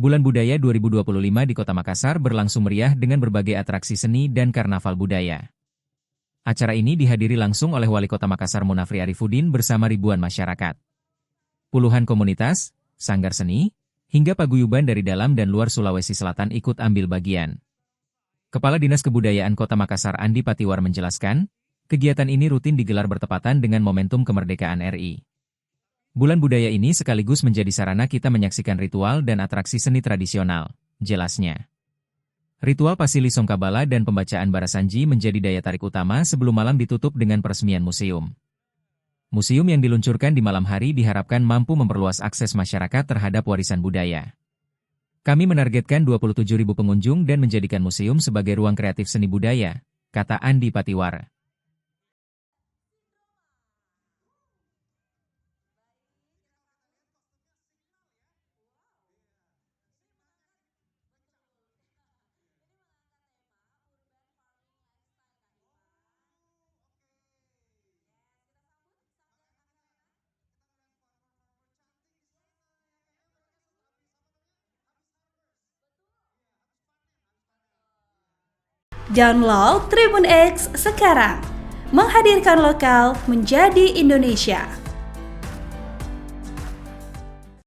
Bulan Budaya 2025 di Kota Makassar berlangsung meriah dengan berbagai atraksi seni dan karnaval budaya. Acara ini dihadiri langsung oleh Wali Kota Makassar Munafri Arifuddin bersama ribuan masyarakat. Puluhan komunitas, sanggar seni, hingga paguyuban dari dalam dan luar Sulawesi Selatan ikut ambil bagian. Kepala Dinas Kebudayaan Kota Makassar Andi Patiwar menjelaskan, kegiatan ini rutin digelar bertepatan dengan momentum kemerdekaan RI. Bulan budaya ini sekaligus menjadi sarana kita menyaksikan ritual dan atraksi seni tradisional, jelasnya. Ritual Pasili Songkabala dan pembacaan Barasanji menjadi daya tarik utama sebelum malam ditutup dengan peresmian museum. Museum yang diluncurkan di malam hari diharapkan mampu memperluas akses masyarakat terhadap warisan budaya. Kami menargetkan 27.000 pengunjung dan menjadikan museum sebagai ruang kreatif seni budaya, kata Andi Patiwar. Download Tribun X sekarang, menghadirkan lokal menjadi Indonesia.